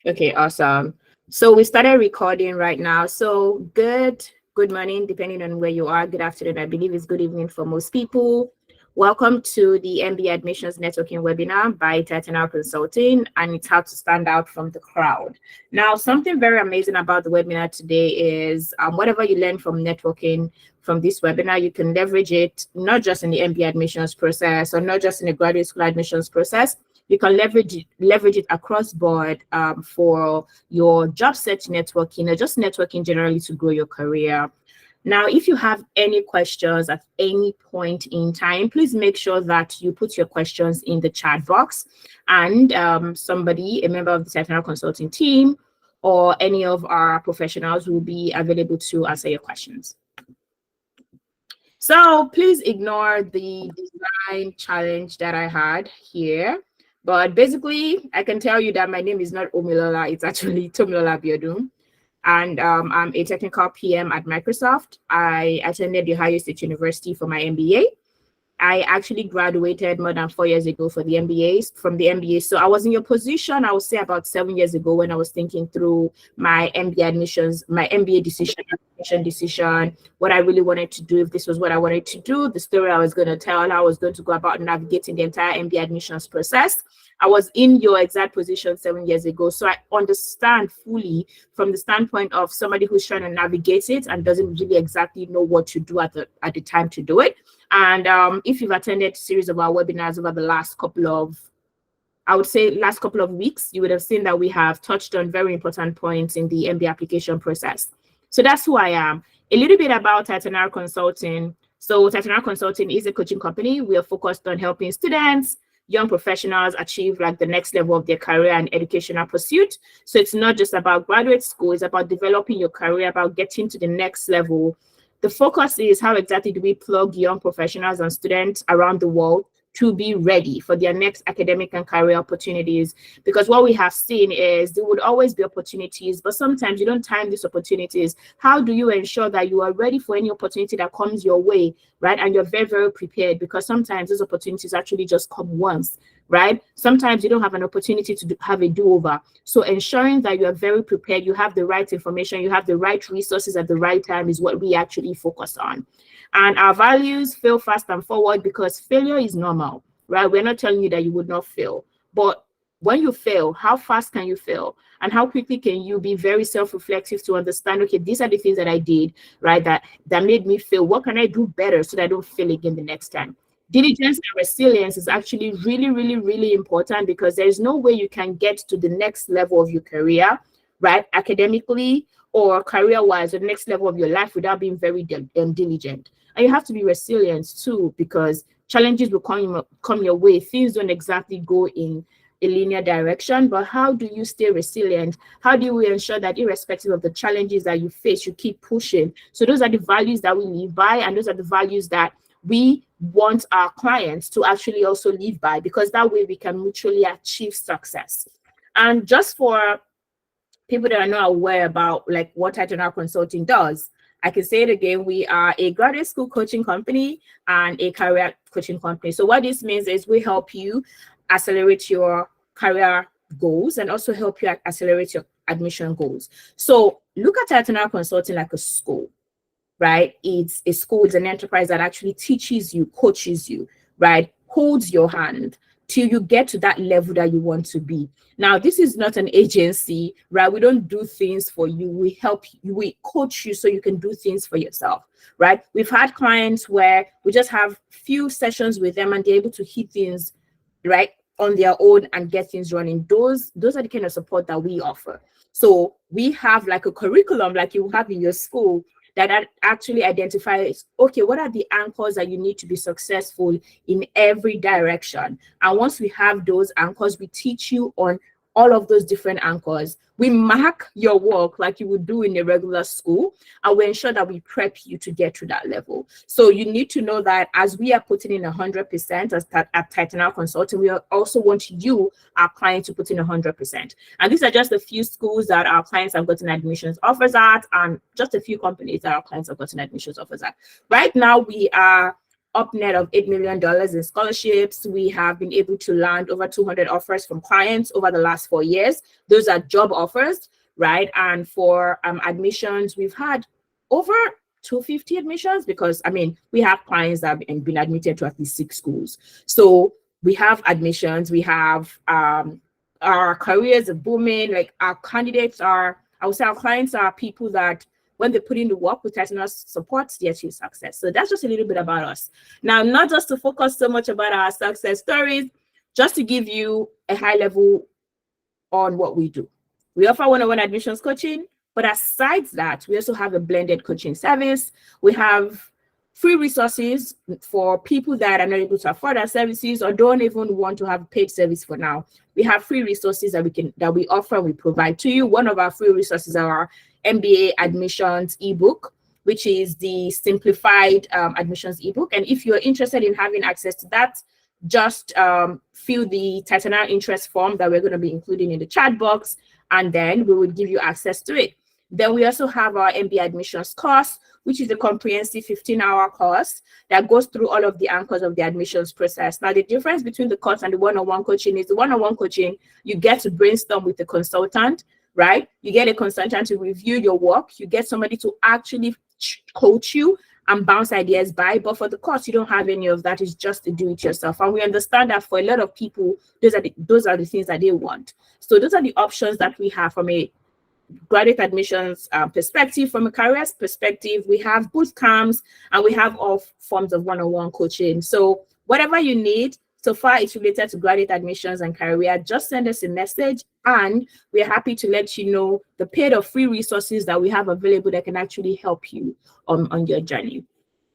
Okay, awesome. So we started recording right now. So good morning, depending on where you are. Good afternoon. I believe it's good evening for most people. Welcome to the MBA Admissions Networking webinar by Titanal Consulting, and it's how to stand out from the crowd. Now, something very amazing about the webinar today is whatever you learn from networking from this webinar, you can leverage it not just in the MBA admissions process or not just in the graduate school admissions process. You can leverage it across board for your job search networking or just networking generally to grow your career. Now, if you have any questions at any point in time, please make sure that you put your questions in the chat box, and somebody, a member of the Technical Consulting team, or any of our professionals will be available to answer your questions. So please ignore the design challenge that I had here. But basically, I can tell you that my name is not Omilola, it's actually Tomilola Biodun. And I'm a technical PM at Microsoft. I attended the Ohio State University for my MBA. I actually graduated more than 4 years ago from the MBA. So I was in your position, I would say about 7 years ago when I was thinking through my MBA admissions, my MBA decision, what I really wanted to do, if this was what I wanted to do, the story I was going to tell, how I was going to go about navigating the entire MBA admissions process. I was in your exact position 7 years ago. So I understand fully from the standpoint of somebody who's trying to navigate it and doesn't really exactly know what to do at the time to do it. And if you've attended a series of our webinars over the last couple of weeks, you would have seen that we have touched on very important points in the MBA application process. So that's who I am. A little bit about Titanal Consulting. So Titanal Consulting is a coaching company. We are focused on helping students, young professionals achieve like the next level of their career and educational pursuit. So it's not just about graduate school, it's about developing your career, about getting to the next level. The focus is how exactly do we plug young professionals and students around the world to be ready for their next academic and career opportunities. Because what we have seen is there would always be opportunities, but sometimes you don't time these opportunities. How do you ensure that you are ready for any opportunity that comes your way, right? And you're very, very prepared, because sometimes those opportunities actually just come once, right? Sometimes you don't have an opportunity to have a do-over. So ensuring that you are very prepared, you have the right information, you have the right resources at the right time is what we actually focus on. And our values: fail fast and forward, because failure is normal, right? We're not telling you that you would not fail, but when you fail, how fast can you fail? And how quickly can you be very self-reflective to understand, okay, these are the things that I did, right, that made me fail. What can I do better so that I don't fail again the next time? Diligence and resilience is actually really, really, really important, because there's no way you can get to the next level of your career, right, academically or career-wise, or the next level of your life, without being very diligent. And you have to be resilient too, because challenges will come your way. Things don't exactly go in a linear direction, but how do you stay resilient? How do you ensure that irrespective of the challenges that you face, you keep pushing? So those are the values that we live by, and those are the values that we want our clients to actually also live by, because that way we can mutually achieve success. And just for people that are not aware about like what Titanal Consulting does, I can say it again: we are a graduate school coaching company and a career coaching company. So what this means is we help you accelerate your career goals and also help you accelerate your admission goals. So look at Titanal Consulting like a school, right? It's a school, it's an enterprise that actually teaches you, coaches you, right? Holds your hand till you get to that level that you want to be. Now, this is not an agency, right? We don't do things for you. We help you, we coach you so you can do things for yourself, right? We've had clients where we just have few sessions with them and they're able to hit things, right, on their own and get things running. Those are the kind of support that we offer. So we have like a curriculum like you have in your school that actually identifies, okay, what are the anchors that you need to be successful in every direction? And once we have those anchors, we teach you on all of those different anchors. We mark your work like you would do in a regular school, and we ensure that we prep you to get to that level. So you need to know that as we are putting in 100% at Titanal Consulting, we also want you, our client, to put in 100%. And these are just a few schools that our clients have gotten admissions offers at, and just a few companies that our clients have gotten admissions offers at. Right now, we are up net of $8 million in scholarships. We have been able to land over 200 offers from clients over the last 4 years. Those are job offers, right? And for admissions, we've had over 250 admissions because, I mean, we have clients that have been admitted to at least 6 schools. So we have admissions, we have our careers are booming. Like our candidates are, I would say our clients are people that when they put in the work with personal support, they achieve success. So that's just a little bit about us. Now, not just to focus so much about our success stories, just to give you a high level on what we do. We offer one-on-one admissions coaching, but aside that, we also have a blended coaching service. We have free resources for people that are not able to afford our services or don't even want to have paid service for now. We have free resources that we offer and we provide to you. One of our free resources are our MBA Admissions ebook, which is the simplified admissions ebook. And if you're interested in having access to that, just fill the Titanial interest form that we're going to be including in the chat box, and then we will give you access to it. Then we also have our MBA admissions course, which is a comprehensive 15-hour course that goes through all of the anchors of the admissions process. Now, the difference between the course and the one-on-one coaching is the one-on-one coaching, you get to brainstorm with the consultant, right? You get a consultant to review your work. You get somebody to actually coach you and bounce ideas by. But for the course, you don't have any of that. It's just to do it yourself. And we understand that for a lot of people, those are the things that they want. So those are the options that we have from a graduate admissions perspective. From a careers perspective, we have boot camps and we have all forms of one-on-one coaching. So whatever you need, so far it's related to graduate admissions and career, just send us a message and we're happy to let you know the paid or free resources that we have available that can actually help you on your journey.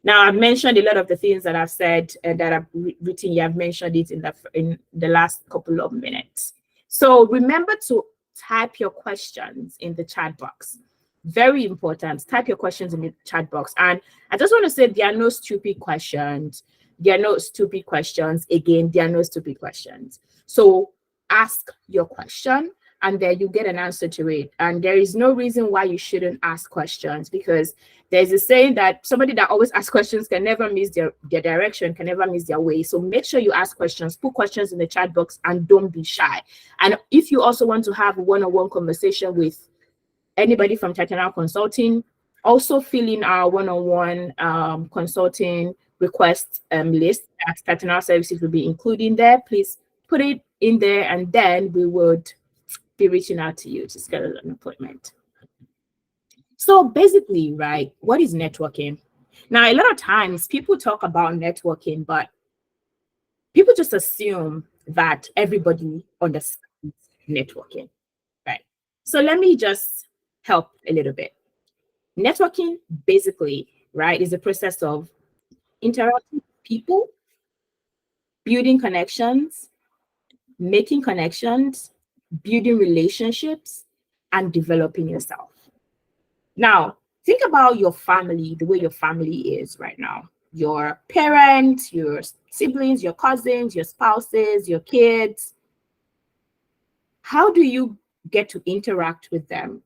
Now, I've mentioned a lot of the things that I've said and that I've written. You have mentioned it in the last couple of minutes. So remember to type your questions in the chat box. Very important. Type your questions in the chat box. And I just want to say there are no stupid questions. There are no stupid questions. Again, there are no stupid questions. So ask your question and then you get an answer to it. And there is no reason why you shouldn't ask questions, because there's a saying that somebody that always asks questions can never miss their direction, can never miss their way. So make sure you ask questions, put questions in the chat box, and don't be shy. And if you also want to have a one-on-one conversation with anybody from Titanial Consulting, also fill in our one-on-one consulting request list that Titanial Services will be including there. Please put it in there, and then we would be reaching out to you to schedule an appointment. So basically, right, what is networking? Now, a lot of times people talk about networking, but people just assume that everybody understands networking, right? So let me just help a little bit. Networking, basically, right, is a process of interacting with people, building connections, making connections, building relationships, and developing yourself. Now, think about your family, the way your family is right now. Your parents, your siblings, your cousins, your spouses, your kids. How do you get to interact with them,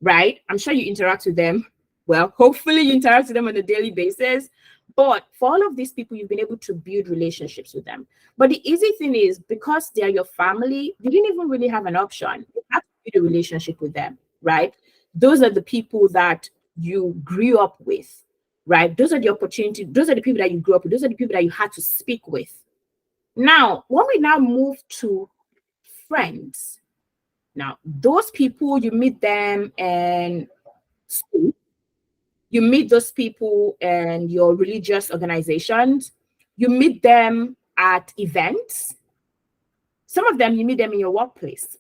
right? I'm sure you interact with them. Well, hopefully you interact with them on a daily basis. But for all of these people, you've been able to build relationships with them. But the easy thing is, because they're your family, you didn't even really have an option. You have to build a relationship with them, right? Those are the people that you grew up with, right? Those are the opportunities. Those are the people that you grew up with. Those are the people that you had to speak with. Now, when we now move to friends, now those people, you meet them in school. You meet those people in your religious organizations. You meet them at events. Some of them, you meet them in your workplace.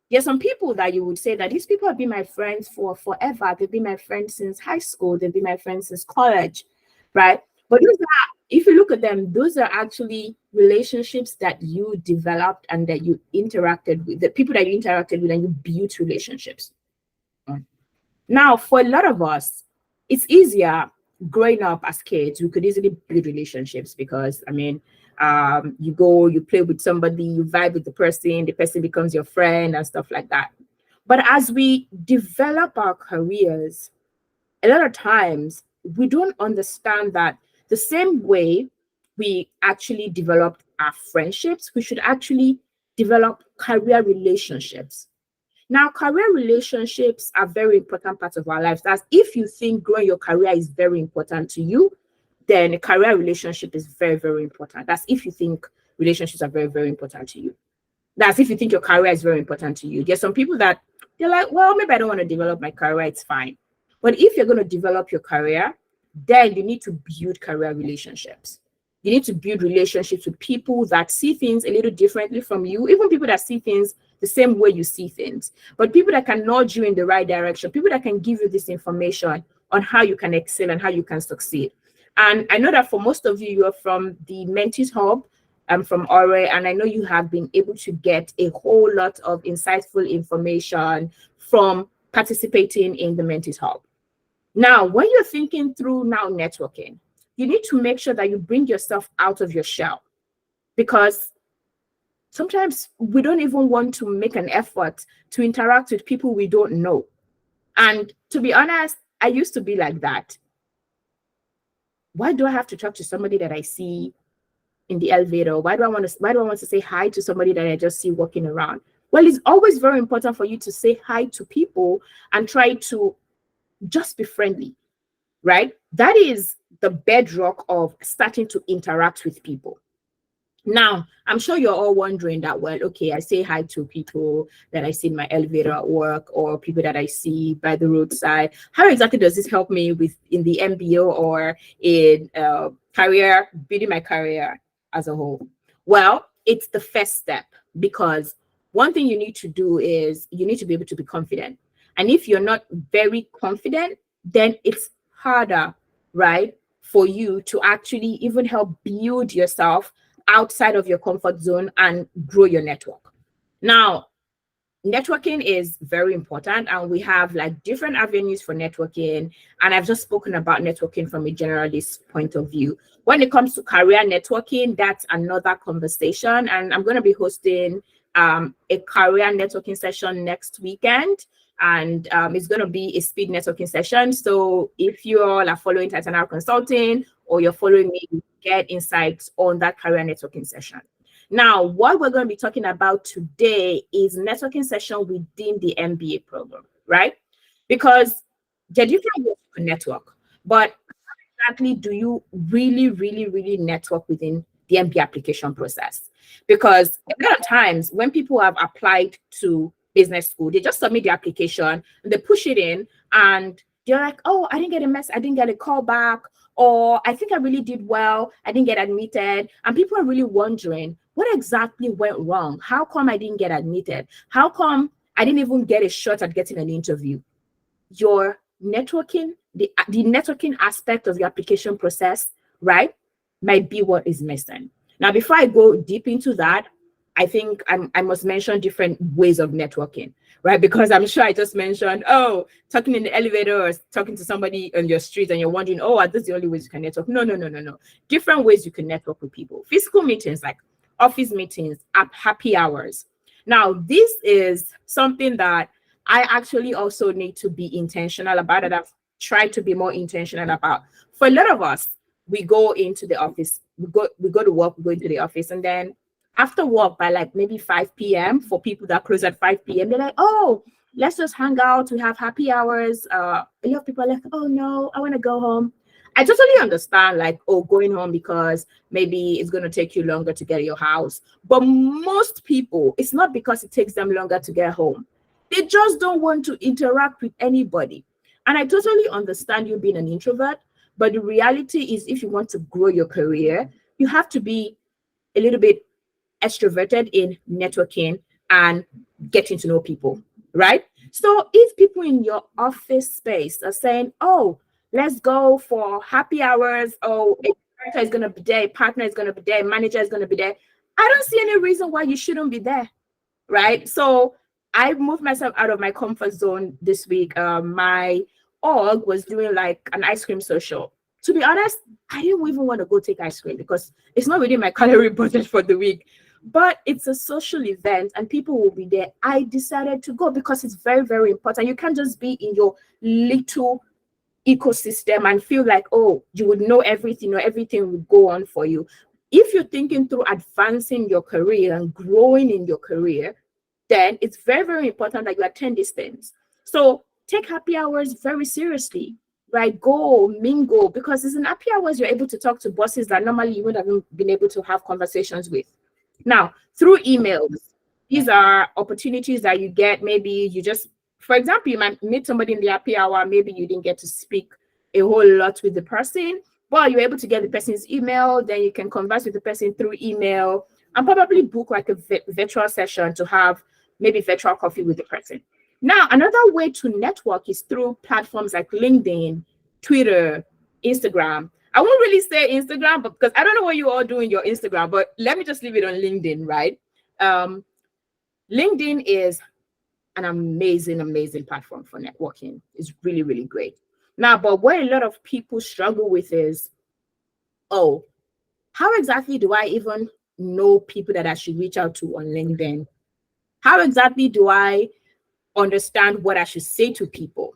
There's some people that you would say that these people have been my friends for forever. They've been my friends since high school. They've been my friends since college, right? But those are, if you look at them, those are actually relationships that you developed and that you interacted with, the people that you interacted with and you built relationships. Now, for a lot of us, it's easier growing up as kids. We could easily build relationships because, I mean, you go, you play with somebody, you vibe with the person becomes your friend and stuff like that. But as we develop our careers, a lot of times we don't understand that the same way we actually develop our friendships, we should actually develop career relationships. Now, career relationships are very important part of our lives. That's if you think growing your career is very important to you, then a career relationship is very, very important. That's if you think relationships are very, very important to you. That's if you think your career is very important to you. There's some people that they're like, well, maybe I don't want to develop my career, it's fine. But if you're going to develop your career, then you need to build career relationships. You need to build relationships with people that see things a little differently from you, even people that see things the same way you see things, but people that can nudge you in the right direction, people that can give you this information on how you can excel and how you can succeed. And I know that for most of you, you're from the Mentees Hub. I'm from Ore, and I know you have been able to get a whole lot of insightful information from participating in the Mentees Hub. Now, when you're thinking through now networking, you need to make sure that you bring yourself out of your shell, because sometimes we don't even want to make an effort to interact with people we don't know. And to be honest, I used to be like that. Why do I have to talk to somebody that I see in the elevator? Why do I want to say hi to somebody that I just see walking around? Well, it's always very important for you to say hi to people and try to just be friendly, right? That is the bedrock of starting to interact with people. Now, I'm sure you're all wondering that, well, okay, I say hi to people that I see in my elevator at work or people that I see by the roadside. How exactly does this help me in the MBO or in career, building my career as a whole? Well, it's the first step, because one thing you need to do is you need to be able to be confident. And if you're not very confident, then it's harder, right, for you to actually even help build yourself outside of your comfort zone and grow your network. Now, networking is very important, and we have like different avenues for networking. And I've just spoken about networking from a generalist point of view. When it comes to career networking, that's another conversation. And I'm going to be hosting a career networking session next weekend. And it's going to be a speed networking session. So if you all are following Titanic Consulting or you're following me, you get insights on that career networking session. Now, what we're going to be talking about today is networking session within the MBA program, right? Because there are different ways to network, but how exactly do you really network within the MBA application process? Because a lot of times when people have applied to business school, they just submit the application and they push it in and they're like, oh, I didn't get a message, I didn't get a call back, or I think I really did well, I didn't get admitted. And people are really wondering, what exactly went wrong? How come I didn't get admitted? How come I didn't even get a shot at getting an interview? Your networking, the networking aspect of your application process, right, might be what is missing. Now, before I go deep into that, I think I must mention different ways of networking, right? Because I'm sure I just mentioned, oh, talking in the elevator or talking to somebody on your street and you're wondering, oh, are those the only ways you can network? No. Different ways you can network with people. Physical meetings, like office meetings, happy hours. Now, this is something that I actually also need to be intentional about, and I've tried to be more intentional about. For a lot of us, we go into the office, we go to work, we go into the office, and then after work by like maybe 5 p.m. for people that close at 5 p.m., they're like, oh, let's just hang out. We have happy hours. A lot of people are like, oh no, I want to go home. I totally understand, like, oh, going home because maybe it's going to take you longer to get to your house. But most people, it's not because it takes them longer to get home. They just don't want to interact with anybody. And I totally understand you being an introvert. But the reality is, if you want to grow your career, you have to be a little bit extroverted in networking and getting to know people, right? So if people in your office space are saying, oh, let's go for happy hours, oh, a director is going to be there, a partner is going to be there, a manager is going to be there, I don't see any reason why you shouldn't be there, right? So I moved myself out of my comfort zone this week. My org was doing like an ice cream social. To be honest, I didn't even want to go take ice cream because it's not within my calorie budget for the week. But it's a social event and people will be there. I decided to go because it's very, very important. You can't just be in your little ecosystem and feel like, oh, you would know everything or everything would go on for you. If you're thinking through advancing your career and growing in your career, then it's very, very important that you attend these things. So take happy hours very seriously, right? Go mingle, because it's in happy hours you're able to talk to bosses that normally you would have been able to have conversations with. Now, through emails, these are opportunities that you get. Maybe you just, for example, you might meet somebody in the happy hour. Maybe you didn't get to speak a whole lot with the person, but you're able to get the person's email. Then you can converse with the person through email and probably book like a virtual session to have maybe virtual coffee with the person. Now, another way to network is through platforms like LinkedIn, Twitter, Instagram. I won't really say Instagram, but because I don't know what you all do in your Instagram, but let me just leave it on LinkedIn, right? LinkedIn is an amazing, amazing platform for networking. It's really, really great. Now, but what a lot of people struggle with is, oh, how exactly do I even know people that I should reach out to on LinkedIn? How exactly do I understand what I should say to people?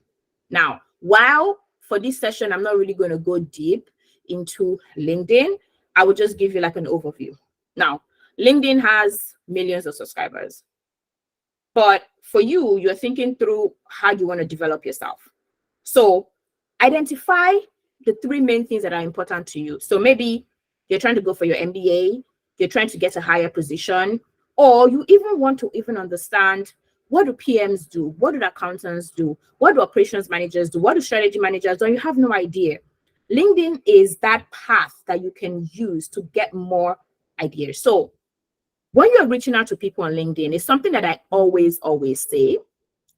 Now, while for this session, I'm not really going to go deep into LinkedIn, I will just give you like an overview. Now, LinkedIn has millions of subscribers, but for you, you're thinking through how you want to develop yourself. So identify the three main things that are important to you. So maybe you're trying to go for your MBA, you're trying to get a higher position, or you even want to even understand, what do PMs do? What do accountants do? What do operations managers do? What do strategy managers do? You have no idea. LinkedIn is that path that you can use to get more ideas. So when you're reaching out to people on LinkedIn, it's something that I always say,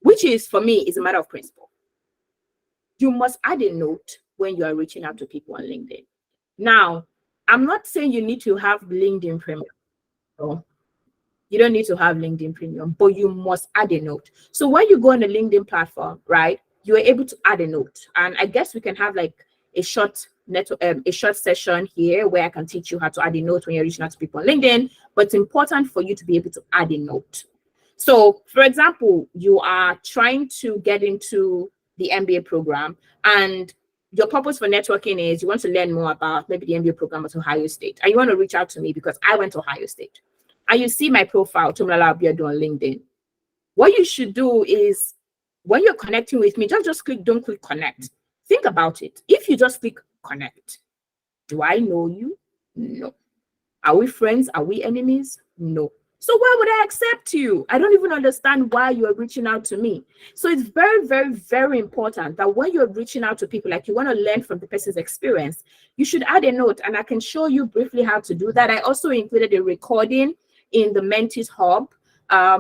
which is, for me, is a matter of principle. You must add a note when you are reaching out to people on LinkedIn. Now, I'm not saying you need to have LinkedIn Premium. No, you don't need to have LinkedIn Premium, but you must add a note. So when you go on the LinkedIn platform, right, you are able to add a note. And I guess we can have like a short session here where I can teach you how to add a note when you're reaching out to people on LinkedIn. But it's important for you to be able to add a note. So, for example, you are trying to get into the MBA program, and your purpose for networking is you want to learn more about maybe the MBA program at Ohio State, and you want to reach out to me because I went to Ohio State, and you see my profile, Tumlala Abiodun, on LinkedIn. What you should do is, when you're connecting with me, just don't click connect. Think about it. If you just click connect, do I know you? No. Are we friends? Are we enemies? No. So why would I accept you? I don't even understand why you are reaching out to me. So it's very, very, very important that when you're reaching out to people, like you want to learn from the person's experience, you should add a note, and I can show you briefly how to do that. I also included a recording in the Mentees Hub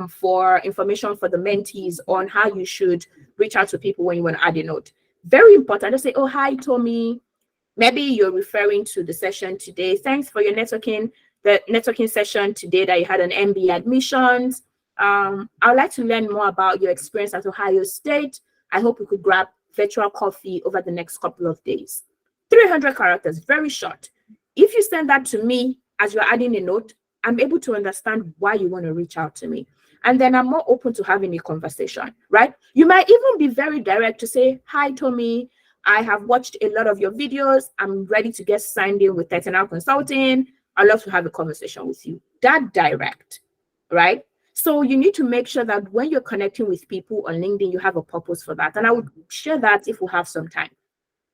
for information for the mentees on how you should reach out to people when you want to add a note. Very important. Just say, oh, hi, Tommy. Maybe you're referring to the session today. Thanks for your the networking session today that you had on MBA admissions. I'd like to learn more about your experience at Ohio State. I hope we could grab virtual coffee over the next couple of days. 300 characters, very short. If you send that to me as you're adding a note, I'm able to understand why you want to reach out to me. And then I'm more open to having a conversation, right? You might even be very direct to say, hi, Tommy. I have watched a lot of your videos. I'm ready to get signed in with Titanal Consulting. I'd love to have a conversation with you. That direct, right? So you need to make sure that when you're connecting with people on LinkedIn, you have a purpose for that. And I would share that if we have some time.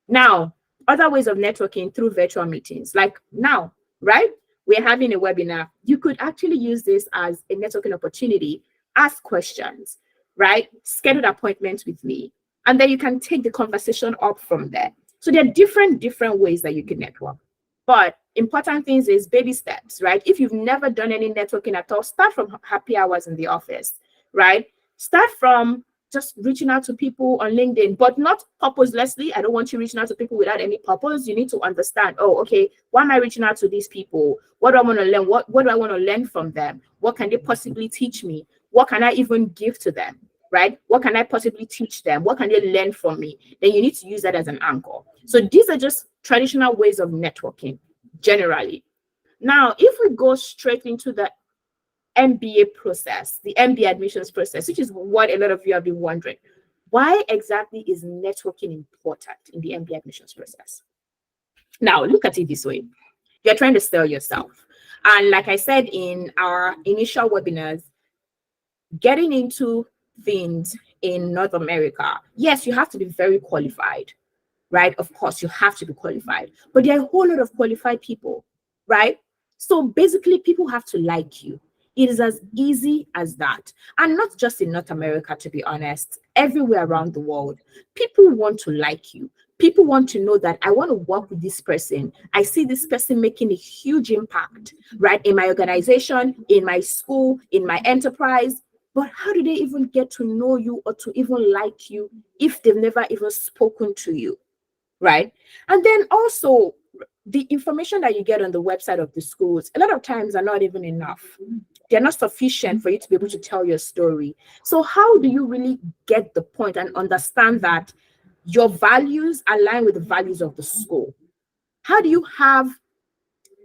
Now, other ways of networking through virtual meetings, like now, right? We're having a webinar. You could actually use this as a networking opportunity. Ask questions, right? Schedule appointments with me. And then you can take the conversation up from there. So there are different ways that you can network. But important things is baby steps, right? If you've never done any networking at all, start from happy hours in the office, right? Start from just reaching out to people on LinkedIn, but not purposelessly. I don't want you reaching out to people without any purpose. You need to understand, oh, okay, why am I reaching out to these people? What do I want to learn? What do I want to learn from them? What can they possibly teach me? What can I even give to them, right? What can I possibly teach them? What can they learn from me? Then you need to use that as an anchor. So these are just traditional ways of networking generally. Now, if we go straight into the MBA process, the MBA admissions process, which is what a lot of you have been wondering, why exactly is networking important in the MBA admissions process? Now, look at it this way. You're trying to sell yourself. And like I said in our initial webinars, getting into things in North America, yes, you have to be very qualified, right? Of course, you have to be qualified, but there are a whole lot of qualified people, right? So basically, people have to like you. It is as easy as that. And not just in North America, to be honest, everywhere around the world, people want to like you. People want to know that I want to work with this person. I see this person making a huge impact, right? In my organization, in my school, in my enterprise. But how do they even get to know you or to even like you if they've never even spoken to you, right? And then also, the information that you get on the website of the schools, a lot of times are not even enough. They're not sufficient for you to be able to tell your story. So how do you really get the point and understand that your values align with the values of the school? How do you have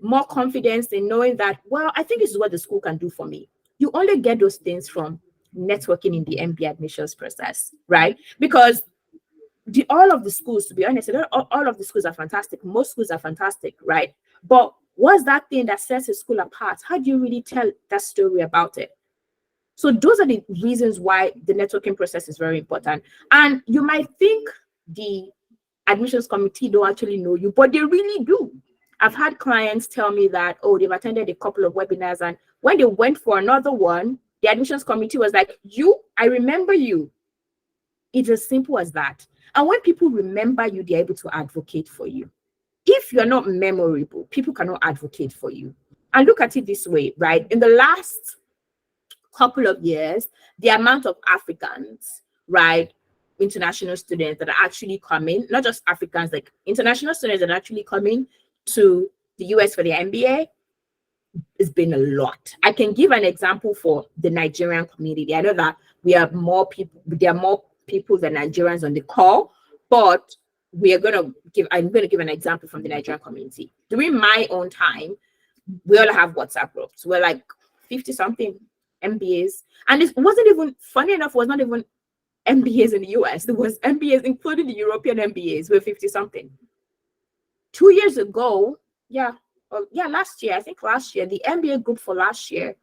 more confidence in knowing that, well, I think this is what the school can do for me? You only get those things from networking in the MBA admissions process, right? Because all of the schools, to be honest, all of the schools are fantastic. Most schools are fantastic, right? But what's that thing that sets a school apart? How do you really tell that story about it? So those are the reasons why the networking process is very important. And you might think the admissions committee don't actually know you, but they really do. I've had clients tell me that, oh, they've attended a couple of webinars, and when they went for another one, the admissions committee was like, I remember you. It's as simple as that. And when people remember you, they're able to advocate for you. If you're not memorable, people cannot advocate for you. And look at it this way, right? In the last couple of years, the amount of Africans, right, international students that are actually coming, not just Africans, like international students that are actually coming to the US for their MBA, it's been a lot. I can give an example for the Nigerian community. I know that we have more people, there are more people than Nigerians on the call, but I'm going to give an example from the Nigerian community. During my own time, we all have WhatsApp groups. We're like 50 something MBAs. And it wasn't even, funny enough, was not even MBAs in the US. There was MBAs, including the European MBAs, we're 50 something. 2 years ago, last year, the MBA group for last year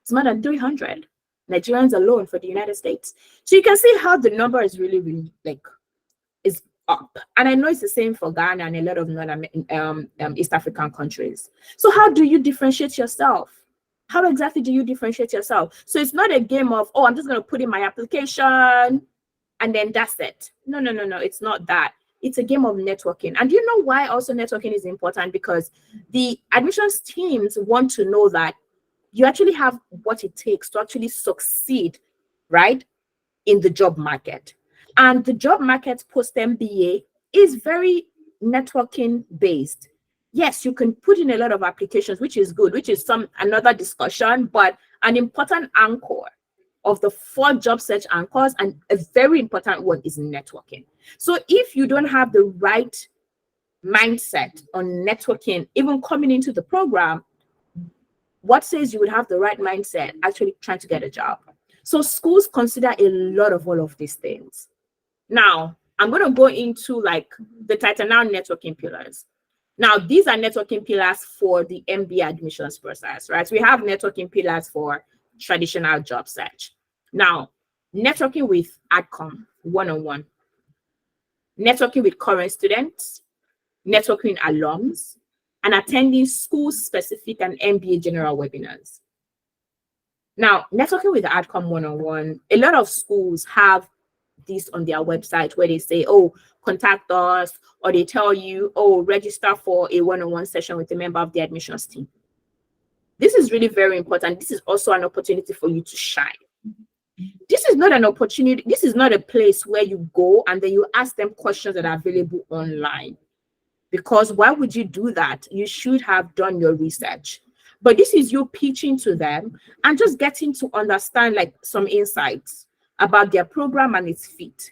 is more than 300 Nigerians alone for the United States. So you can see how the number is really, really is up. And I know it's the same for Ghana and a lot of East African countries. So how do you differentiate yourself? How exactly do you differentiate yourself? So it's not a game of, oh, I'm just going to put in my application and then that's it. No, it's not that. It's a game of networking. And do you know why also networking is important? Because the admissions teams want to know that you actually have what it takes to actually succeed, right, in the job market. And the job market post-MBA is very networking based. Yes, you can put in a lot of applications, which is good, which is another discussion, but an important anchor of the 4 job search anchors, and a very important one, is networking. So if you don't have the right mindset on networking, even coming into the program, what says you would have the right mindset actually trying to get a job? So schools consider a lot of all of these things. Now, I'm going to go into like the Titanal networking pillars. Now, these are networking pillars for the MBA admissions process, right? So we have networking pillars for traditional job search. Now, networking with AdCom one-on-one, networking with current students, networking alums, and attending school-specific and MBA general webinars. Now, networking with the AdCom one-on-one, a lot of schools have this on their website where they say, oh, contact us, or they tell you, oh, register for a one-on-one session with a member of the admissions team. This is really very important. This is also an opportunity for you to shine. This is not an opportunity. This is not a place where you go and then you ask them questions that are available online. Because why would you do that? You should have done your research. But this is you pitching to them and just getting to understand like some insights about their program and its fit.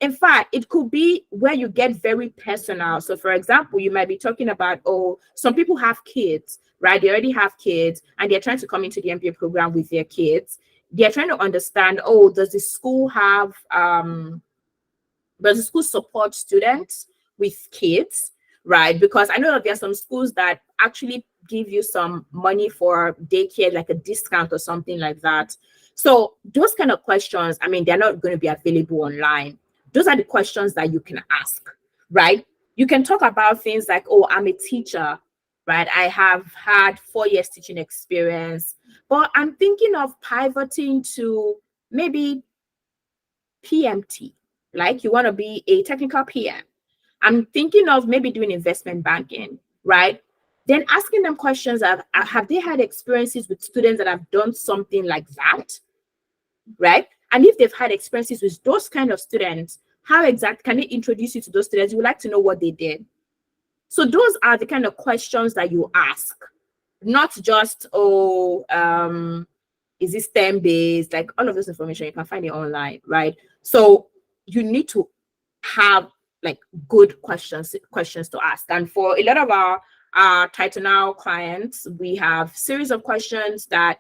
In fact, it could be where you get very personal. So for example, you might be talking about, oh, some people have kids, right? They already have kids and they're trying to come into the MBA program with their kids. They're trying to understand, oh, does the school support students with kids? right? Because I know that there are some schools that actually give you some money for daycare, like a discount or something like that. So those kind of questions, I mean, they're not going to be available online. Those are the questions that you can ask, right? You can talk about things like, oh, I'm a teacher, right? I have had 4 years teaching experience, but I'm thinking of pivoting to maybe PMT, like you want to be a technical PM. I'm thinking of maybe doing investment banking, right? Then asking them questions of, have they had experiences with students that have done something like that, right? And if they've had experiences with those kind of students, how exact can they introduce you to those students? You would like to know what they did. So those are the kind of questions that you ask, not just, oh, is this STEM based? Like all of this information, you can find it online, right? So you need to have like good questions to ask. And for a lot of our Title clients, we have series of questions that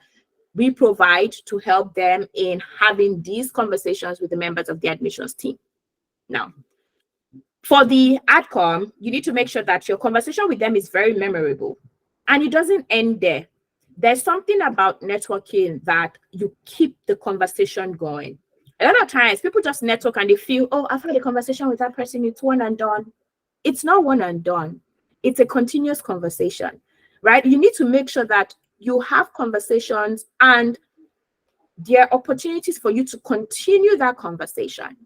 we provide to help them in having these conversations with the members of the admissions team. Now, for the AdCom, you need to make sure that your conversation with them is very memorable and it doesn't end there. There's something about networking that you keep the conversation going. A lot of times people just network and they feel, oh, I've had a conversation with that person, it's one and done. It's not one and done. It's a continuous conversation, right? You need to make sure that you have conversations and there are opportunities for you to continue that conversation.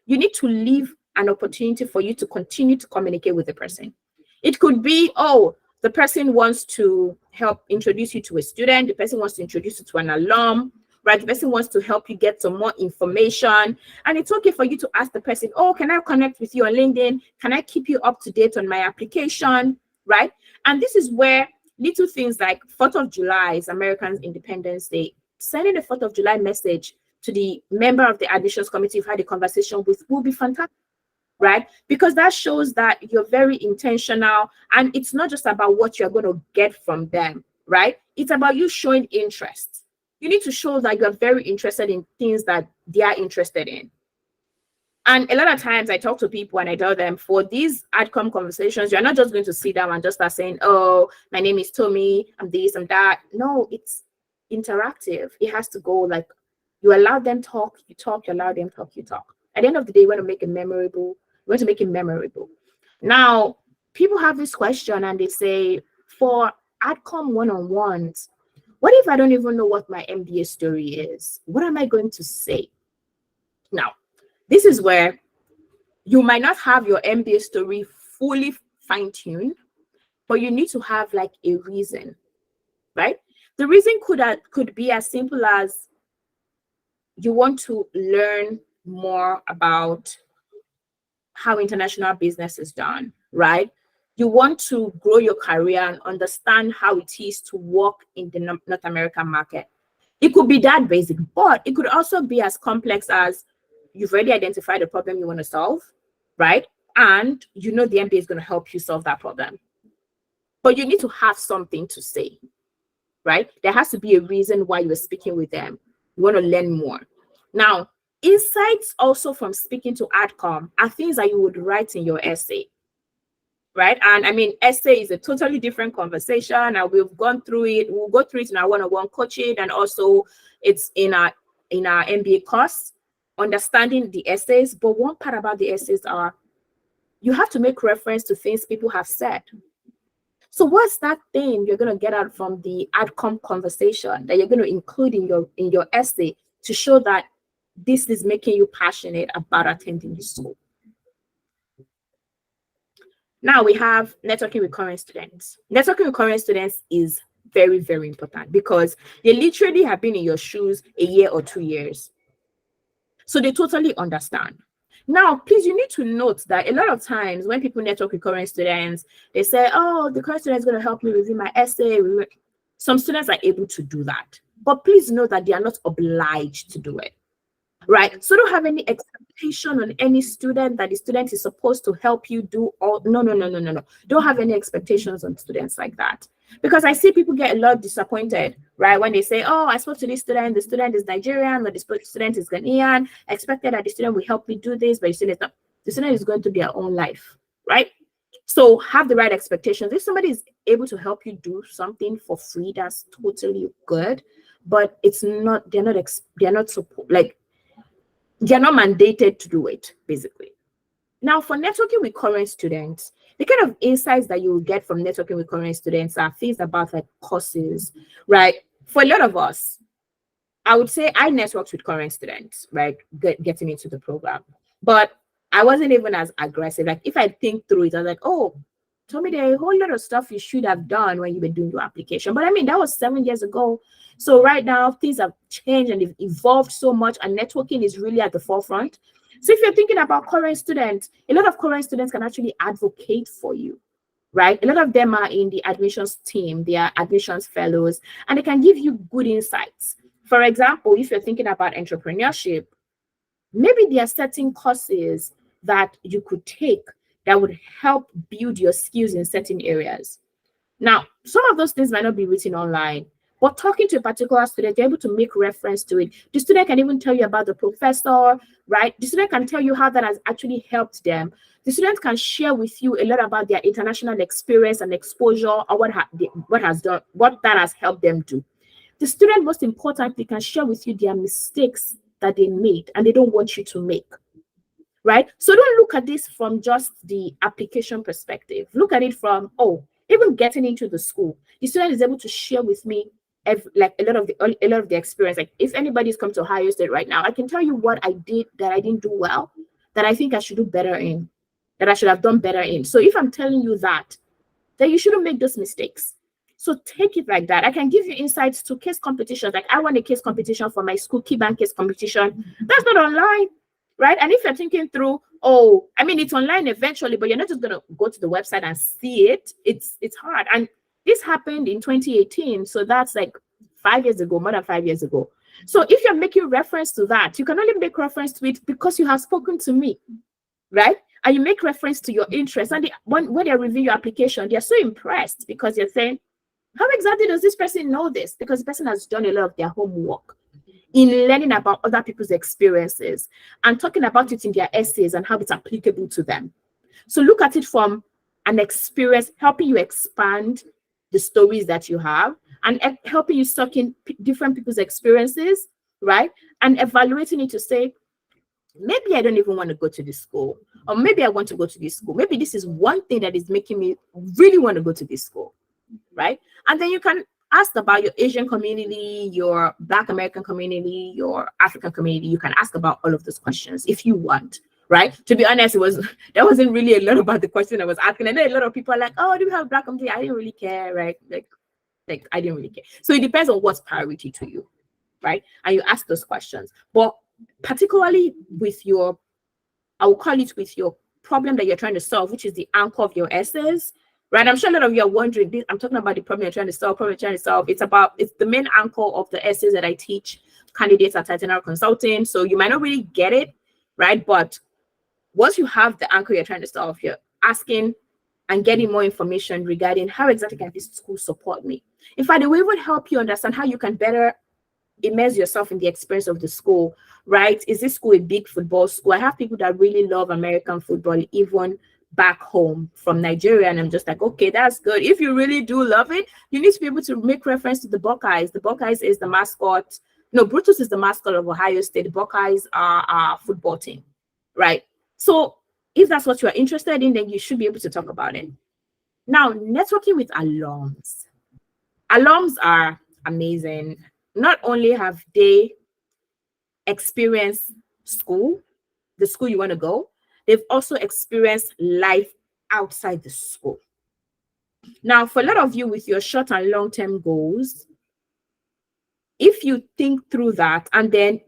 You need to leave an opportunity for you to continue to communicate with the person. It could be, oh, the person wants to help introduce you to a student. The person wants to introduce you to an alum, right? The person wants to help you get some more information. And it's okay for you to ask the person, oh, can I connect with you on LinkedIn? Can I keep you up to date on my application, right? And this is where little things like 4th of July is American Independence Day. Sending a 4th of July message to the member of the admissions committee you've had a conversation with will be fantastic, right? Because that shows that you're very intentional and it's not just about what you're going to get from them, right? It's about you showing interest. You need to show that you're very interested in things that they are interested in. And a lot of times I talk to people and I tell them for these AdCom conversations, you're not just going to sit down and just start saying, oh, my name is Tommy, I'm this, I'm that. No, it's interactive. It has to go like you allow them talk, you talk, you allow them talk, you talk. At the end of the day, you want to make it memorable. You want to make it memorable. Now, people have this question and they say, for AdCom one-on-ones, what if I don't even know what my MBA story is? What am I going to say? Now, this is where you might not have your MBA story fully fine-tuned, but you need to have like a reason, right? The reason could be as simple as you want to learn more about how international business is done, right? You want to grow your career and understand how it is to work in the North American market. It could be that basic, but it could also be as complex as you've already identified a problem you want to solve, right? And you know the MBA is going to help you solve that problem. But you need to have something to say, right? There has to be a reason why you're speaking with them. You want to learn more. Now, insights also from speaking to AdCom are things that you would write in your essay, right? And I mean, essay is a totally different conversation, and we've gone through it. We'll go through it in our one-on-one coaching, and also it's in our MBA course, understanding the essays. But one part about the essays are you have to make reference to things people have said. So what's that thing you're going to get out from the AdCom conversation that you're going to include in your essay to show that this is making you passionate about attending the school? Now we have networking with current students. Networking with current students is very, very important because they literally have been in your shoes a year or 2 years. So they totally understand. Now, please, you need to note that a lot of times when people network with current students, they say, oh, the current student is going to help me review my essay. Some students are able to do that. But please know that they are not obliged to do it, right? So don't have any expectation on any student that the student is supposed to help you do all. No. Don't have any expectations on students like that. Because I see people get a lot disappointed, right? When they say, oh, I spoke to this student, the student is Nigerian, or the student is Ghanaian, I expected that the student will help me do this, but the student is going through their own life, right? So have the right expectations. If somebody is able to help you do something for free, that's totally good. But it's not, they're not support, like they're not mandated to do it, basically. Now, for networking with current students, the kind of insights that you will get from networking with current students are things about like courses, right? For a lot of us, I would say I networked with current students, right? Getting into the program. But I wasn't even as aggressive. Like if I think through it, I was like, oh, tell me there are a whole lot of stuff you should have done when you were doing your application. But I mean, that was 7 years ago. So right now, things have changed and they've evolved so much, and networking is really at the forefront. So if you're thinking about current students, a lot of current students can actually advocate for you, right? A lot of them are in the admissions team, they are admissions fellows, and they can give you good insights. For example, if you're thinking about entrepreneurship, maybe there are certain courses that you could take that would help build your skills in certain areas. Now, some of those things might not be written online, but talking to a particular student, they're able to make reference to it. The student can even tell you about the professor, right? The student can tell you how that has actually helped them. The student can share with you a lot about their international experience and exposure, or what that has helped them do. The student, most importantly, can share with you their mistakes that they made and they don't want you to make, right? So don't look at this from just the application perspective. Look at it from, oh, even getting into the school, the student is able to share with me like a lot of the experience. Like if anybody's come to Ohio State right now, I can tell you what I did that I didn't do well, that I think I should do better in, that I should have done better in. So if I'm telling you that, then you shouldn't make those mistakes. So take it like that. I can give you insights to case competitions. Like I won a case competition for my school, key bank case competition. That's not online, right? And if you're thinking through, oh, I mean, it's online eventually, but you're not just going to go to the website and see it. It's hard. And this happened in 2018. So that's like 5 years ago, more than 5 years ago. So if you're making reference to that, you can only make reference to it because you have spoken to me, right? And you make reference to your interests. And when they review your application, they're so impressed because you're saying, how exactly does this person know this? Because the person has done a lot of their homework in learning about other people's experiences and talking about it in their essays and how it's applicable to them. So look at it from an experience, helping you expand the stories that you have and helping you suck in different people's experiences, right? And evaluating it to say, maybe I don't even want to go to this school, or maybe I want to go to this school. Maybe this is one thing that is making me really want to go to this school, right? And then you can ask about your Asian community, your Black American community, your African community. You can ask about all of those questions if you want, right? To be honest, there wasn't really a lot about the question I was asking. I know a lot of people are like, oh, do we have a Black community? I didn't really care, right? Like I didn't really care. So it depends on what's priority to you, right? And you ask those questions. But particularly with your, I will call it with your problem that you're trying to solve, which is the anchor of your essays, right? I'm sure a lot of you are wondering, I'm talking about the problem you're trying to solve, it's the main anchor of the essays that I teach candidates at Itinerary Consulting. So you might not really get it, right? But once you have the anchor you're trying to solve, you're asking and getting more information regarding how exactly can this school support me. In fact, it will even help you understand how you can better immerse yourself in the experience of the school, right? Is this school a big football school? I have people that really love American football, even back home from Nigeria, and I'm just like, okay, that's good. If you really do love it, you need to be able to make reference to the Buckeyes. The Buckeyes is the mascot. No, Brutus is the mascot of Ohio State. The Buckeyes are our football team, right? So if that's what you are interested in, then you should be able to talk about it. Now, networking with alums. Alums are amazing. Not only have they experienced school, the school you want to go, they've also experienced life outside the school. Now, for a lot of you with your short and long-term goals, if you think through that, and then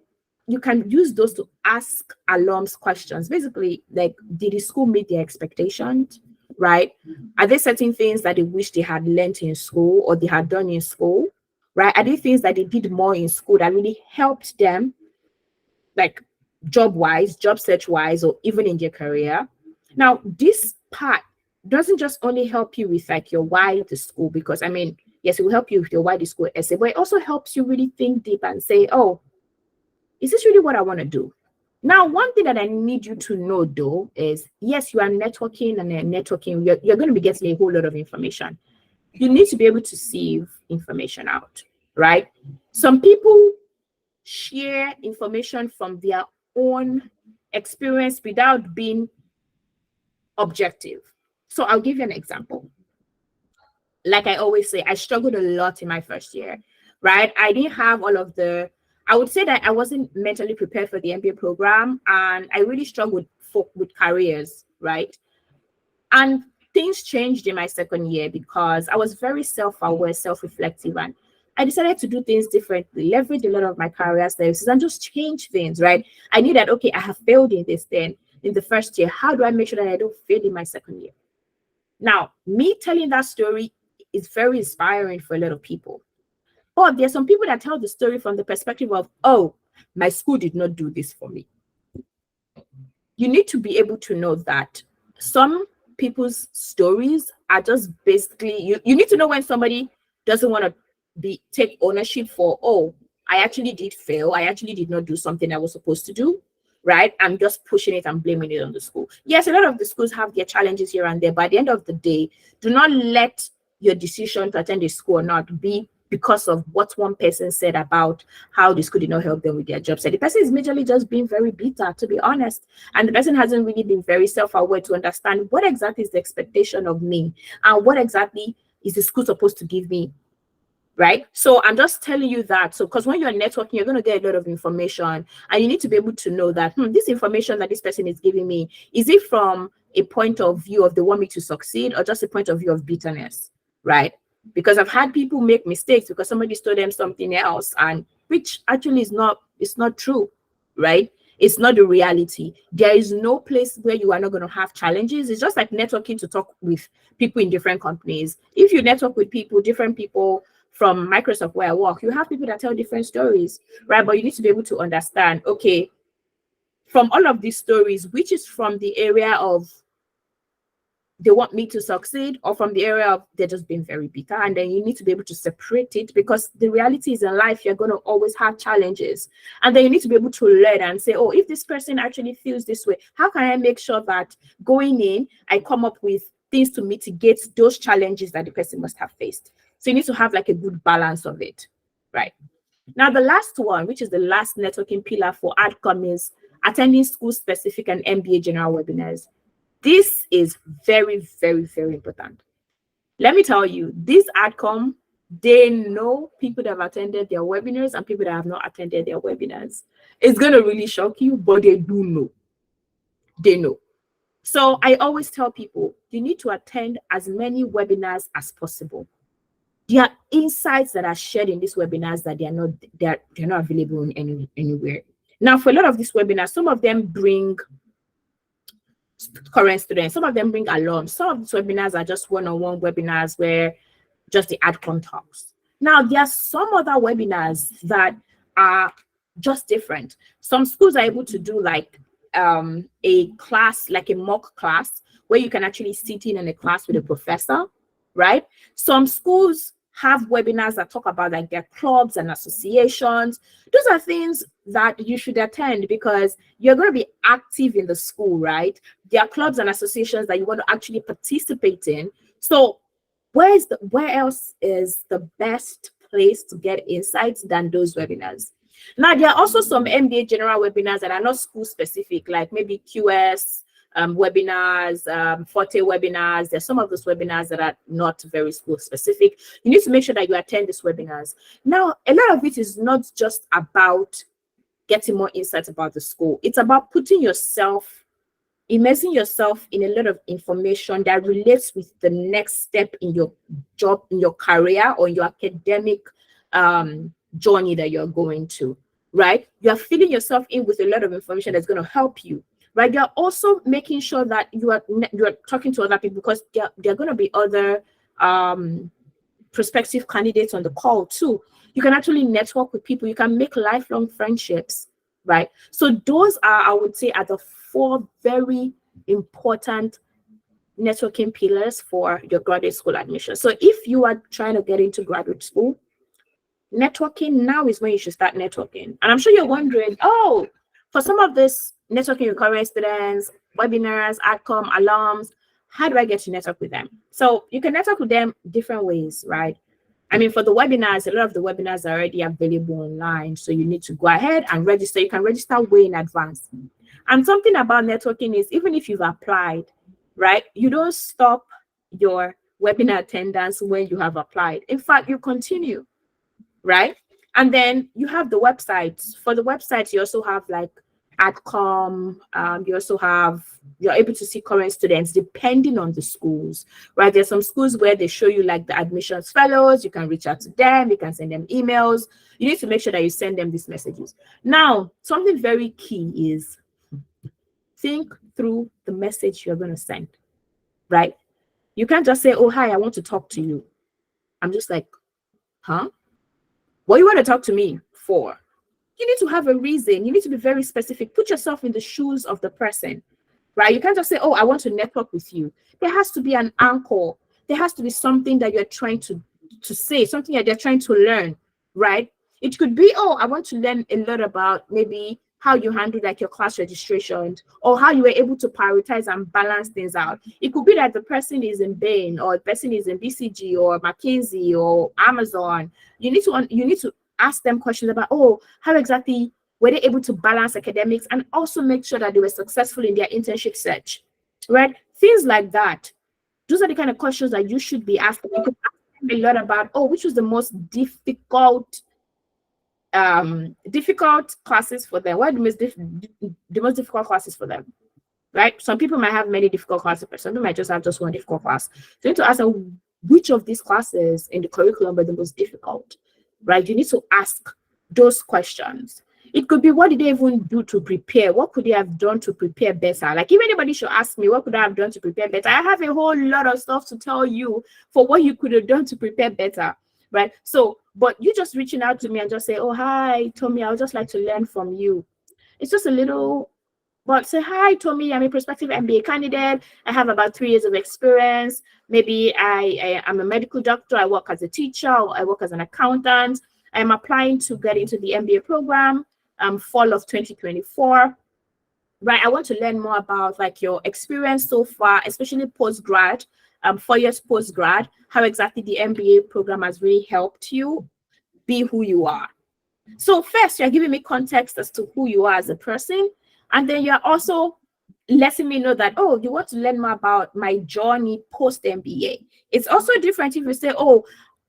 you can use those to ask alums questions. Basically, like, did the school meet their expectations, right? Are there certain things that they wish they had learned in school or they had done in school, right? Are there things that they did more in school that really helped them, like job-wise, job search-wise, or even in their career? Now, this part doesn't just only help you with like your why the school, because I mean, yes, it will help you with your why the school essay, but it also helps you really think deep and say, oh, is this really what I want to do? Now, one thing that I need you to know though is, yes, you are networking, and networking, you're going to be getting a whole lot of information. You need to be able to sieve information out, right? Some people share information from their own experience without being objective. So I'll give you an example. Like I always say, I struggled a lot in my first year, right? I didn't have all of the, I would say that I wasn't mentally prepared for the MBA program, and I really struggled with careers, right? And things changed in my second year because I was very self-aware, self-reflective, and I decided to do things differently, leverage a lot of my career services and just change things, right? I knew that, okay, I have failed in this then in the first year. How do I make sure that I don't fail in my second year? Now, me telling that story is very inspiring for a lot of people. But there's some people that tell the story from the perspective of, oh, my school did not do this for me. You need to be able to know that some people's stories are just basically, you need to know when somebody doesn't want to take ownership for, oh, I actually did fail. I actually did not do something I was supposed to do, right? I'm just pushing it and blaming it on the school. Yes, a lot of the schools have their challenges here and there, but at the end of the day, do not let your decision to attend a school or not be because of what one person said about how the school did not help them with their job. So the person is majorly just being very bitter, to be honest. And the person hasn't really been very self-aware to understand what exactly is the expectation of me and what exactly is the school supposed to give me, right? So I'm just telling you that. So because when you're networking, you're going to get a lot of information, and you need to be able to know that this information that this person is giving me, is it from a point of view of they want me to succeed, or just a point of view of bitterness, right? Because I've had people make mistakes because somebody told them something else, and which actually is not, it's not true, right? It's not the reality. There is no place where you are not going to have challenges. It's just like networking to talk with people in different companies. If you network with people, different people from Microsoft where I work, you have people that tell different stories, right? But you need to be able to understand, okay, from all of these stories, which is from the area of they want me to succeed, or from the area of they're just being very bitter. And then you need to be able to separate it, because the reality is in life, you're going to always have challenges. And then you need to be able to learn and say, oh, if this person actually feels this way, how can I make sure that going in, I come up with things to mitigate those challenges that the person must have faced? So you need to have like a good balance of it, right? Now, the last one, which is the last networking pillar for AdCom, is attending school-specific and MBA general webinars. This is very, very, very important. Let me tell you, this AdCom, they know people that have attended their webinars and people that have not attended their webinars. It's going to really shock you, but they do know. They know. So I always tell people, you need to attend as many webinars as possible. There are insights that are shared in these webinars that they're not available in anywhere. Now, for a lot of these webinars, some of them bring current students, some of them bring alums. Some of these webinars are just one-on-one webinars where just the AdCom talks. Now, there are some other webinars that are just different. Some schools are able to do like a class, like a mock class, where you can actually sit in a class with a professor, right? Some schools have webinars that talk about like their clubs and associations. Those are things that you should attend because you're going to be active in the school, right? There are clubs and associations that you want to actually participate in. So where else is the best place to get insights than those webinars? Now, there are also some MBA general webinars that are not school specific, like maybe QS webinars, Forte webinars. There's some of those webinars that are not very school specific. You need to make sure that you attend these webinars. Now, a lot of it is not just about getting more insights about the school. It's about immersing yourself in a lot of information that relates with the next step in your job, in your career, or your academic journey that you're going to, right? You are filling yourself in with a lot of information that's going to help you, right? You're also making sure that you are talking to other people, because there are going to be other prospective candidates on the call too. You can actually network with people. You can make lifelong friendships, right? So those are, I would say, are the 4 very important networking pillars for your graduate school admission. So if you are trying to get into graduate school, networking now is when you should start networking. And I'm sure you're wondering, oh, For some of this networking with current students, webinars, AdCom, alums, how do I get to network with them? So you can network with them different ways, right? I mean, for the webinars, a lot of the webinars are already available online. So you need to go ahead and register. You can register way in advance. And something about networking is even if you've applied, right, you don't stop your webinar attendance when you have applied. In fact, you continue, right? And then you have the websites. For the websites, you also have like AdCom. You're able to see current students depending on the schools, right? There's some schools where they show you like the admissions fellows. You can reach out to them. You can send them emails. You need to make sure that you send them these messages. Now, something very key is think through the message you're going to send, right? You can't just say, oh, hi, I want to talk to you. I'm just like, huh? What you want to talk to me for? You need to have a reason. You need to be very specific. Put yourself in the shoes of the person, right? You can't just say, oh, I want to network with you. There has to be an anchor. There has to be something that you're trying to say, something that they're trying to learn, right? It could be, oh, I want to learn a lot about maybe how you handle like your class registration or how you were able to prioritize and balance things out. It could be that the person is in Bain or the person is in BCG or McKinsey or Amazon. You need to ask them questions about, oh, how exactly were they able to balance academics and also make sure that they were successful in their internship search, right? Things like that. Those are the kind of questions that you should be asking. You could ask them a lot about, oh, which was the most difficult classes for them. What are the most difficult classes for them, right? Some people might have many difficult classes, but some people might just have just one difficult class. So you need to ask them which of these classes in the curriculum were the most difficult, right? You need to ask those questions. It could be, what did they even do to prepare? What could they have done to prepare better? Like if anybody should ask me, what could I have done to prepare better? I have a whole lot of stuff to tell you for what you could have done to prepare better, right? So, but you just reaching out to me and just say, oh, hi, Tommy, I would just like to learn from you. It's just a little, but say, hi, Tommy, I'm a prospective MBA candidate. I have about 3 years of experience. Maybe I'm a medical doctor. I work as a teacher, or I work as an accountant. I'm applying to get into the MBA program, fall of 2024. Right, I want to learn more about like your experience so far, especially post-grad, 4 years post-grad, how exactly the MBA program has really helped you be who you are. So first, you're giving me context as to who you are as a person, and then you're also letting me know that, oh, you want to learn more about my journey post-MBA. It's also different if you say, oh,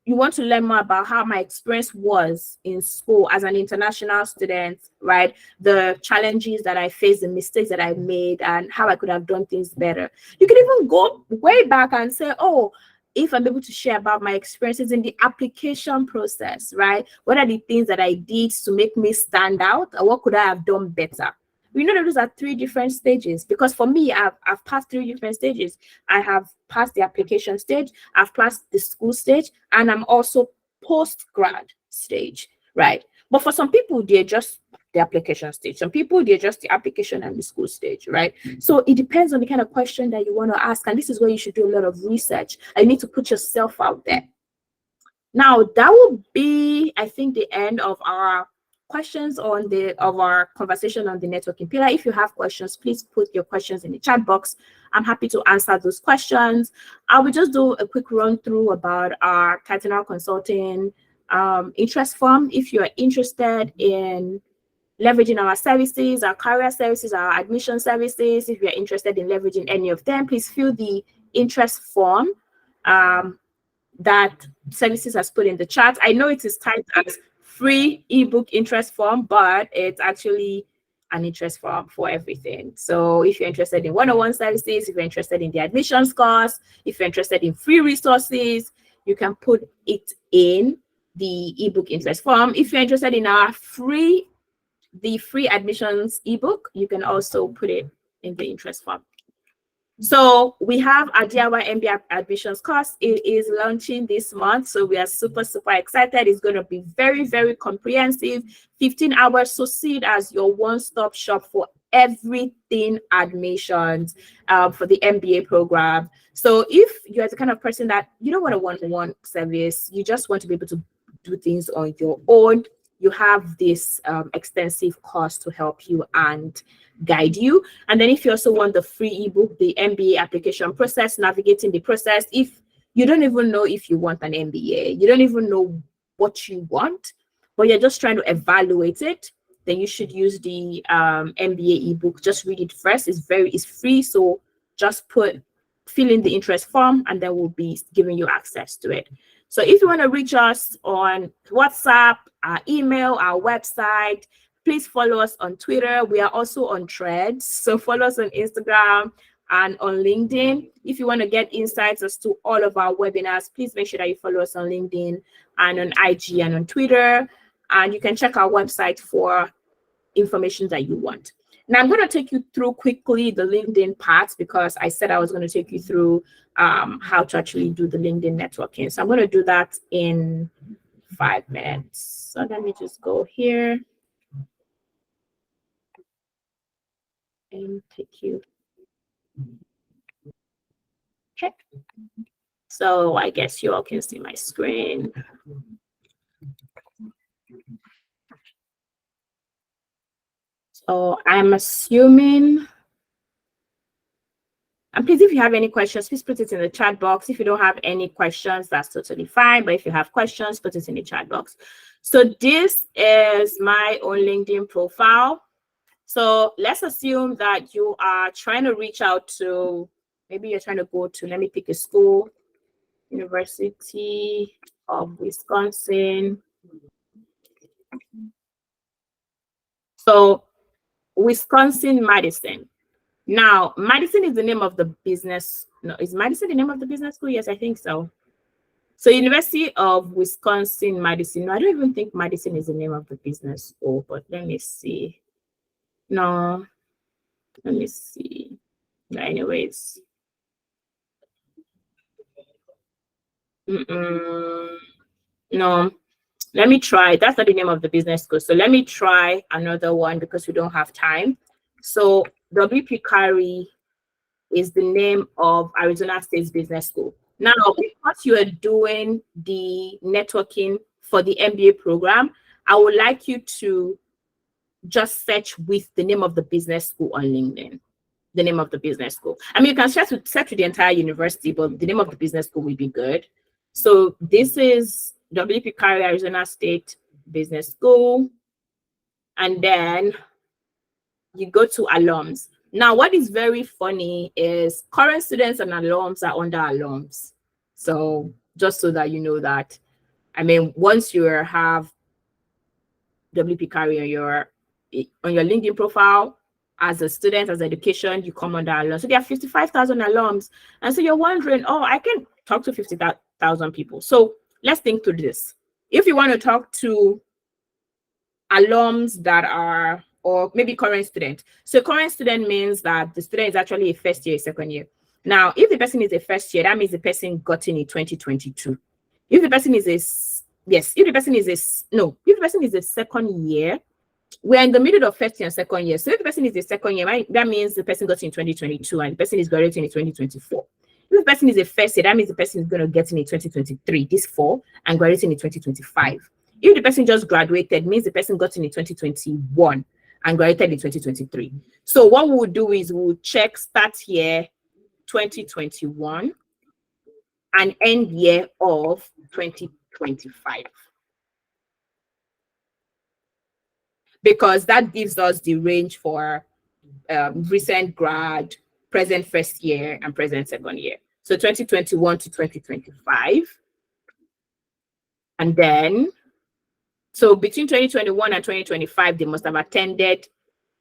you want to learn more about how my experience was in school as an international student, right? The challenges that I faced, the mistakes that I made, and how I could have done things better. You can even go way back and say, oh, if I'm able to share about my experiences in the application process, right? What are the things that I did to make me stand out? Or what could I have done better? We know that those are 3 different stages, because for me, I've passed 3 different stages. I have passed the application stage, I've passed the school stage, and I'm also post-grad stage, right? But for some people, they're just the application stage. Some people, they're just the application and the school stage, right? So it depends on the kind of question that you want to ask. And this is where you should do a lot of research. You need to put yourself out there. Now, that will be, I think, the end of our questions of our conversation on the networking pillar. If you have questions, please put your questions in the chat box. I'm happy to answer those questions. I will just do a quick run through about our Cardinal Consulting interest form. If you're interested in leveraging our services, our career services, our admission services, if you're interested in leveraging any of them, please fill the interest form that services has put in the chat. I know it is typed as free ebook interest form, but it's actually an interest form for everything. So if you're interested in one-on-one services, if you're interested in the admissions course, if you're interested in free resources, you can put it in the ebook interest form. If you're interested in our free admissions ebook, you can also put it in the interest form. So we have our DIY MBA admissions course. It is launching this month, so we are super excited. It's going to be very, very comprehensive, 15 hours. So see it as your one-stop shop for everything admissions for the MBA program. So if you're the kind of person that you don't want a one-on-one service, you just want to be able to do things on your own, you have this extensive course to help you and guide you. And then if you also want the free ebook, the MBA application process, navigating the process, if you don't even know if you want an MBA, you don't even know what you want, but you're just trying to evaluate it, then you should use the MBA ebook. Just read it first. It's free. So just fill in the interest form, and then we'll be giving you access to it. So if you want to reach us on WhatsApp, our email, our website, please follow us on Twitter. We are also on Threads. So follow us on Instagram and on LinkedIn. If you want to get insights as to all of our webinars, please make sure that you follow us on LinkedIn and on IG and on Twitter. And you can check our website for information that you want. Now, I'm going to take you through quickly the LinkedIn part, because I said I was going to take you through how to actually do the LinkedIn networking. So I'm going to do that in 5 minutes. So let me just go here and take you. Okay. So I guess you all can see my screen. So I'm assuming, and please, if you have any questions, please put it in the chat box. If you don't have any questions, that's totally fine. But if you have questions, put it in the chat box. So this is my own LinkedIn profile. So let's assume that you are trying to reach out to, maybe you're trying to go to, let me pick a school, University of Wisconsin. So Wisconsin-Madison. Now, Madison is the name of the business. No, is Madison the name of the business school? Yes, I think so. So University of Wisconsin-Madison. No, I don't even think Madison is the name of the business school, but let me see. No, let me see. But anyways. No, let me try. That's not the name of the business school. So let me try another one because we don't have time. So WP Carey is the name of Arizona State Business School. Now, because you are doing the networking for the MBA program, I would like you to just search with the name of the business school on LinkedIn. The name of the business school. I mean, you can search with the entire university, but the name of the business school will be good. So this is WP Carey Arizona State Business School. And then you go to alums. Now, what is very funny is current students and alums are under alums. So just so that you know that, I mean, once you have WP Carey on your LinkedIn profile, as a student, as education, you come under alums. So there are 55,000 alums. And so you're wondering, oh, I can talk to 50,000 people. So let's think through this. If you want to talk to alums that are, or maybe current student. So current student means that the student is actually a first year, second year. Now, if the person is a first year, that means the person got in 2022. If the person is if the person is a second year, we're in the middle of first year and second year. So if the person is a second year, that means the person got in 2022 and the person is graduating in 2024. If the person is a first year, that means the person is going to get in 2023, this fall, and graduating in 2025. If the person just graduated, means the person got in 2021 and graduated in 2023. So what we'll do is we'll check start year 2021 and end year of 2025. Because that gives us the range for recent grad, present first year, and present second year. So 2021 to 2025. And then, so between 2021 and 2025, they must have attended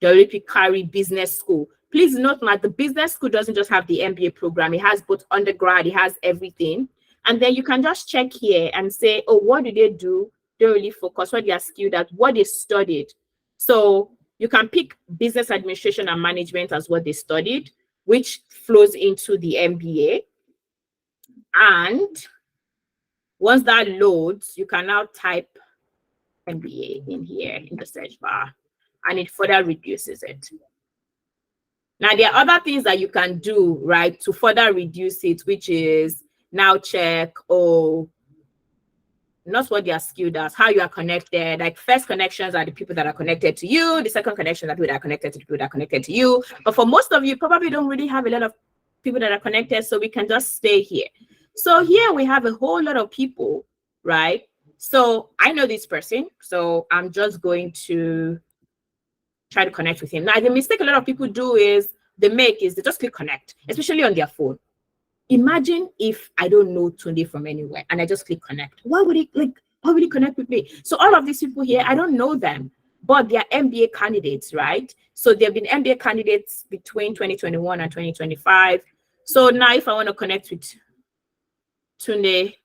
WP Carey Business School. Please note that the business school doesn't just have the MBA program. It has both undergrad, it has everything. And then you can just check here and say, oh, what do they do? They really focus, what they are skilled at, what they studied. So you can pick business administration and management as what they studied, which flows into the MBA. And once that loads, you can now type MBA in here in the search bar, and it further reduces it. Now, there are other things that you can do, right, to further reduce it, which is now check, oh, not what they are skilled at, how you are connected. Like first connections are the people that are connected to you. The second connections are people that are connected to the people that are connected to you. But for most of you, probably don't really have a lot of people that are connected, so we can just stay here. So here we have a whole lot of people, right? So I know this person, so I'm just going to try to connect with him. Now, the mistake a lot of people do is they just click connect, especially on their phone. Imagine if I don't know Tunde from anywhere and I just click connect. Why would he connect with me? So all of these people here, I don't know them, but they are MBA candidates, right? So they've been MBA candidates between 2021 and 2025. So now if I want to connect with Tunde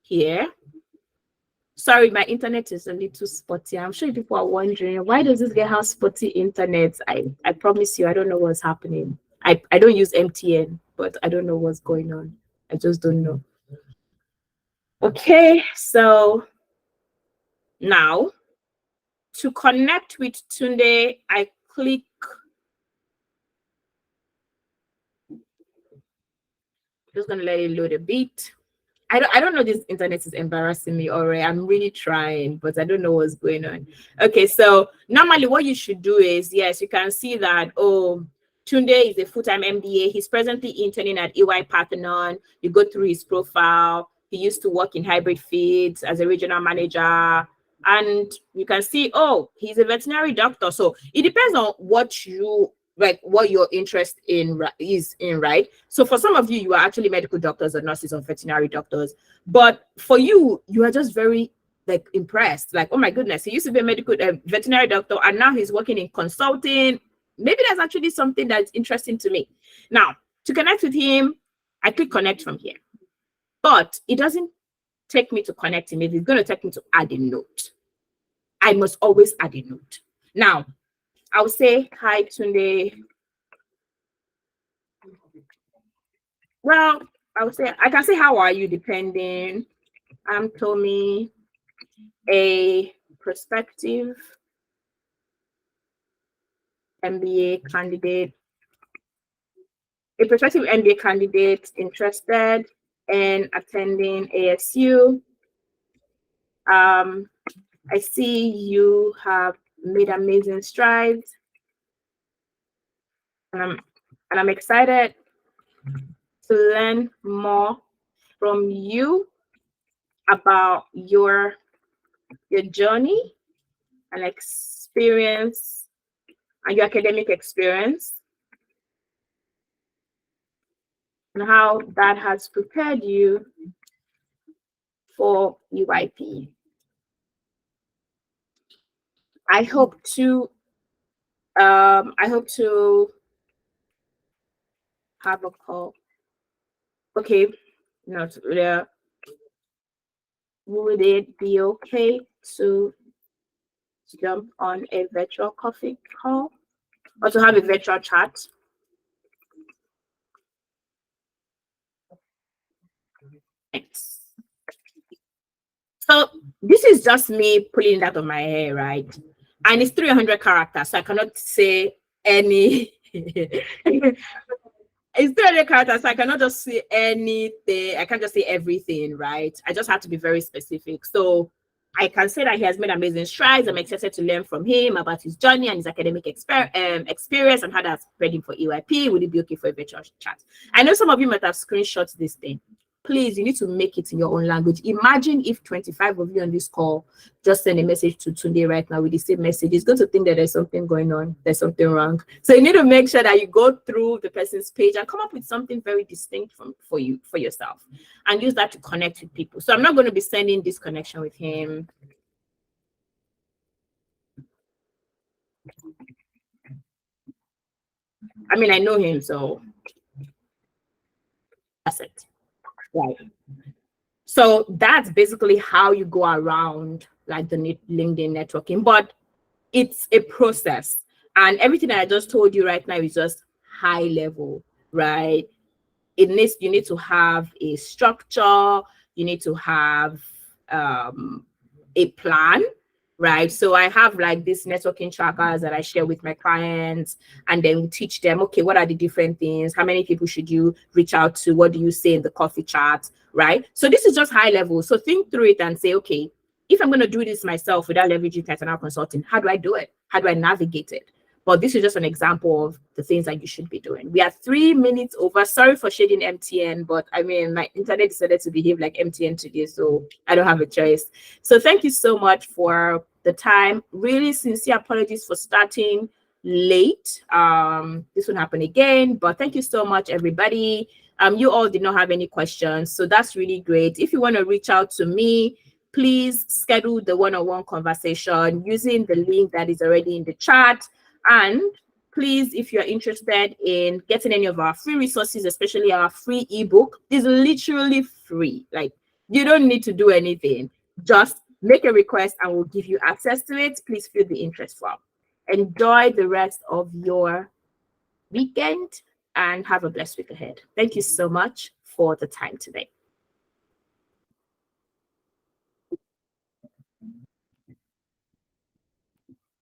here, sorry, my internet is a little spotty. I'm sure people are wondering, why does this guy have spotty internet? I promise you, I don't know what's happening. I don't use MTN, but I don't know what's going on. I just don't know. Okay, so now to connect with Tunde, I click. Just gonna let it load a bit. I don't know, this internet is embarrassing me already. I'm really trying, but I don't know what's going on. Okay, so normally what you should do is, yes, you can see that, oh, Tunde is a full-time MBA. He's presently interning at EY Parthenon. You go through his profile. He used to work in hybrid feeds as a regional manager. And you can see, oh, he's a veterinary doctor. So it depends on what your interest is in, right? So for some of you, you are actually medical doctors or nurses or veterinary doctors. But for you, you are just very impressed. Like, oh my goodness, he used to be a veterinary doctor and now he's working in consulting. Maybe that's actually something that's interesting to me. Now, to connect with him, I click connect from here. But it doesn't take me to connect him. It's going to take me to add a note. I must always add a note. Now, I'll say, hi, Tunde. Well, I can say, how are you, depending. I'm Tommy, a prospective MBA candidate. A prospective MBA candidate interested in attending ASU. I see you have made amazing strides, and I'm excited to learn more from you about your journey and experience and your academic experience and how that has prepared you for UIP. I hope to have a call. Okay, no, would it be okay to jump on a virtual coffee call or to have a virtual chat? Thanks. So this is just me pulling that on my hair, right? And it's 300 characters, so I cannot say any. It's 300 characters, so I cannot just say anything. I can't just say everything, right? I just have to be very specific. So I can say that he has made amazing strides. I'm excited to learn from him about his journey and his academic experience and how that's prepared him for EYP. Would it be okay for a virtual chat? I know some of you might have screenshot this thing. Please, you need to make it in your own language. Imagine if 25 of you on this call just send a message to Tunde right now with the same message. He's going to think that there's something going on, there's something wrong. So you need to make sure that you go through the person's page and come up with something very distinct for yourself, and use that to connect with people. So I'm not going to be sending this connection with him. I mean, I know him, so that's it. Right. So that's basically how you go around like the LinkedIn networking, but it's a process. And everything I just told you right now is just high level, right? You need to have a structure, you need to have a plan, right? So I have like these networking trackers that I share with my clients, and then we teach them, okay, what are the different things? How many people should you reach out to? What do you say in the coffee chat, right? So this is just high level. So think through it and say, okay, if I'm going to do this myself without leveraging personal consulting, how do I do it? How do I navigate it? But this is just an example of the things that you should be doing. We are 3 minutes over. Sorry for shading MTN, but I mean, my internet decided to behave like MTN today, so I don't have a choice. So thank you so much for the time. Really sincere apologies for starting late. This won't happen again, but thank you so much, everybody. You all did not have any questions, so that's really great. If you want to reach out to me, please schedule the one-on-one conversation using the link that is already in the chat. And please, if you're interested in getting any of our free resources, especially our free ebook, is literally free. Like, you don't need to do anything. Just make a request and we'll give you access to it. Please fill the interest form. Enjoy the rest of your weekend and have a blessed week ahead. Thank you so much for the time today.